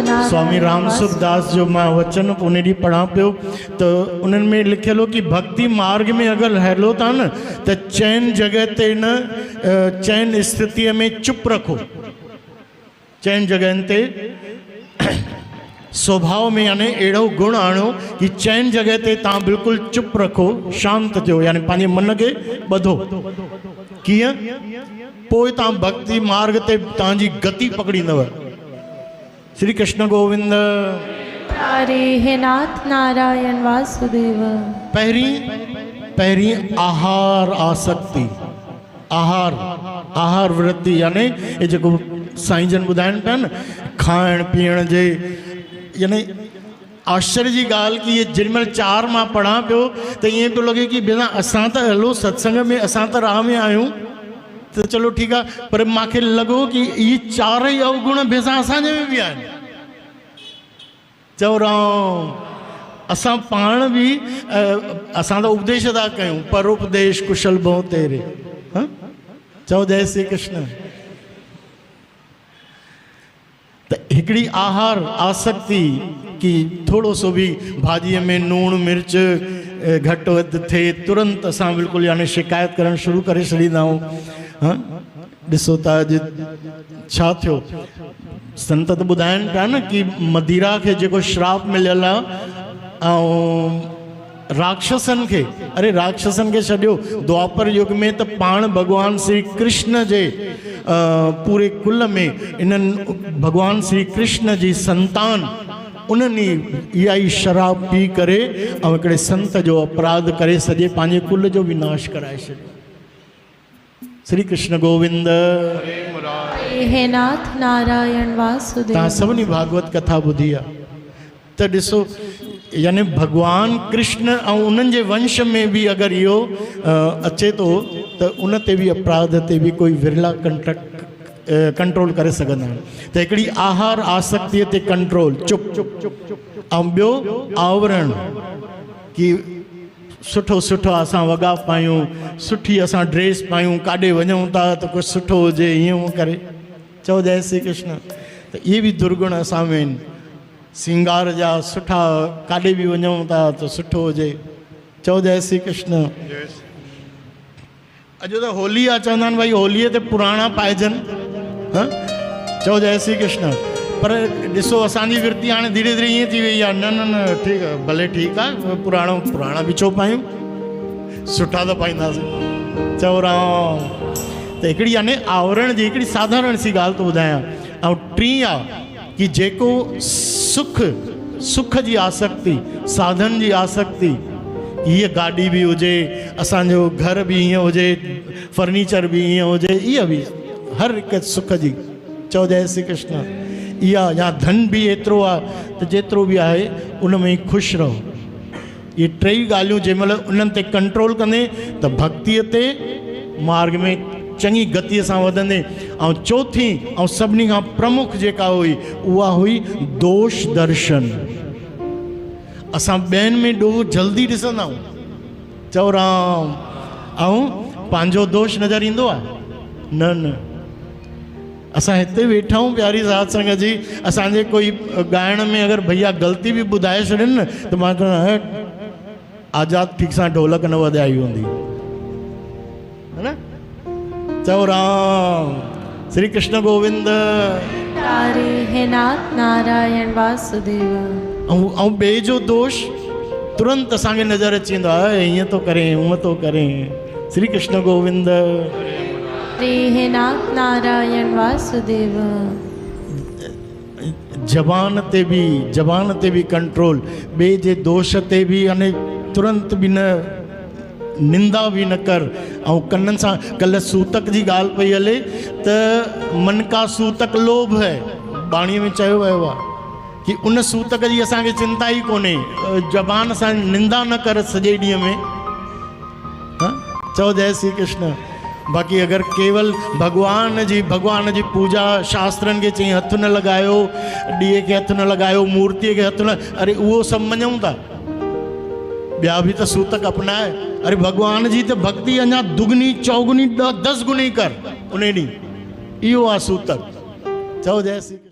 नारायण स्वामी राम सुखदास जो मैं वचन उन ॾींहुं पढ़ा पियो तो उन्हनि में लिखियल हो कि भक्ति मार्ग में अगर हलो था न तो चैन जगह ते न चैन स्थिति में चुप रखो। चैन जगह ते स्वभाव में यानी अड़ो गुण आणो कि चैन जगह ते तव्हां बिल्कुल चुप रखो, शांत थियो, यानी पंहिंजे मन के बधो। किया पोइ तव्हां भक्ति मार्ग ते तव्हांजी गति पकड़ींदव। श्री कृष्ण गोविंद। हरे हे नाथ नारायण वासुदेव। पहिरीं आहार आसक्ति, आहार वृत्ति यानी ये जो साईं जन ॿुधाइनि पिया न खाइण पीअण जे, यानी आश्चर्य जी ॻाल्हि कि ये जेॾीमहिल 4 मां पढ़ा पियो तो ईअं पियो लॻे कि भेण असां त हलो सत्संग में, असां त राह में आहियूं तो चलो ठीक है, पर मूंखे लॻो कि ये 4 ही अवगुण भेसा असांजे में भी आहिनि। चओ राम असां पाण भी असां तो उपदेश था कयूं, परोपदेश कुशल बहु तेरे। चओ जय श्री कृष्ण। तो हिकड़ी आहार आसक्ति कि थोड़ो सो भी भाजी में नून मिर्च घट वध थे तुरंत असां बिल्कुल यानी शिकायत करण शुरू करे छॾींदा आहियूं। ॾिसो था अॼु छा थियो, संत तो ॿुधाइनि पिया न कि मदिरा के जेको श्राप मिलियल आहे ऐं राक्षसन के, अरे राक्षसन के छॾियो, द्वापर युग में तो पाण भगवान श्री कृष्ण जे पूरे कुल में इन्हनि भगवान श्री कृष्ण जी संतान उन्हनि इहा ई शराब पी करे ऐं हिकिड़े संत जो अपराध करे सॼे पंहिंजे कुल जो विनाश कराए छॾियो। श्री कृष्ण गोविंद। हे नाथ नारायण वासुदेव। तव्हां सभिनी भागवत कथा ॿुधी आहे त ॾिसो यानी भगवान कृष्ण और उन्हनि जे वंश में भी अगर इहो अचे तो उन ते भी अपराध ते भी कोई विरला कंट्रोल करे सघंदा आहिनि। त हिकिड़ी आहार आसक्ति ते कंट्रोल, चुप ऐं ॿियो आवरण कि सुठो सुठो असां वॻा पायूं, सुठी असां ड्रेस पायूं, काॾे वञूं था तो कुछ सुठो हुजे ईअं करे। चओ जय श्री कृष्ण। त इहे भी दुर्गुण असां में आहिनि। सिंगार जा सुठा, काॾे भी वञूं था तो सुठो हुजे। चओ जय श्री कृष्ण। अॼु तो होली आहे, चवंदा आहिनि भाई होलीअ ते पुराणा पाइजनि। चओ जय श्री कृष्ण। पर ॾिसो असांजी वृत्ति हाणे धीरे धीरे ईअं थी वई आहे, न न न ठीकु आहे, भले ठीकु आहे, पुराणा भी छो पायूं, सुठा तो पाईंदासीं। चओ राम। त हिकिड़ी यानी आवरण जी हिकिड़ी साधारण सी ॻाल्हि तो ॿुधायां। ऐं टी आहे कि जेको सुख जी आसक्ति, साधन जी आसक्ति, ये गाड़ी भी हुजे, असांजो घर भी हीअं हुजे, फर्नीचर भी हीअं हुजे, इहा भी हर हिकु सुख जी। चओ जय श्री कृष्ण। इहा या धन भी एतिरो आहे त जेतिरो भी आहे उन में ई ख़ुशि रहो। ये 3 ॻाल्हियूं जंहिंमहिल उन्हनि ते कंट्रोल कंदे त भक्तीअ ते मार्ग में चङी गतिअ सां वधंदे। ऐं चौथी ऐं सभिनी खां प्रमुख जेका हुई उहा हुई दोष दर्शन। असां ॿियनि में ॾोह जल्दी ॾिसंदा आहियूं। चओ राम। ऐं पंहिंजो दोष नज़र ईंदो आहे? न न। असां हिते वेठा आहियूं प्यारी साध संगत जी, असांजे कोई ॻाइण में अगर भैया ग़लती भी ॿुधाए छॾनि न त मां चवंदो आज़ाद ठीक सां ढोलक न वॼाई हूंदी, है न? चओ राम। श्री कृष्ण गोविंद। हरे हे नाथ नारायण वासुदेव। ऐं ॿिए जो दोष तुरंत असांखे नज़र अची वेंदो आहे, हीअं तो करे हूअं तो करे। श्री कृष्ण गोविंद। हरे हे नाथ नारायण वासुदेव। जबान ते भी कंट्रोल, ॿिए जे दोष ते भी यानी तुरंत भी न, निंदा भी न कर। ऐं कन्ननि सां कल्ह सूतक जी ॻाल्हि पई हले त मन का सूतक लोभ है, बाणीअ में चयो वियो आहे कि उन सूतक जी असांखे चिंता ई कोन्हे, जबान सां निंदा न कर सॼे ॾींहं में। चओ जय श्री कृष्ण। बाक़ी अगर केवल भगवान जी पूजा, शास्त्रनि के चई हथ न लगायो, ॾीए के हथ न लगायो, मूर्ति के हथ न, अरे उहो सब मञूं था, ॿिया भी तो सूतक अपनाए। अरे भगवान जी तो भक्ति अञा दुगनी चौगुनी 10 गुनी कर उन ॾींहुं, इहो आहे सूतक। चओ जय श्री कृष्ण।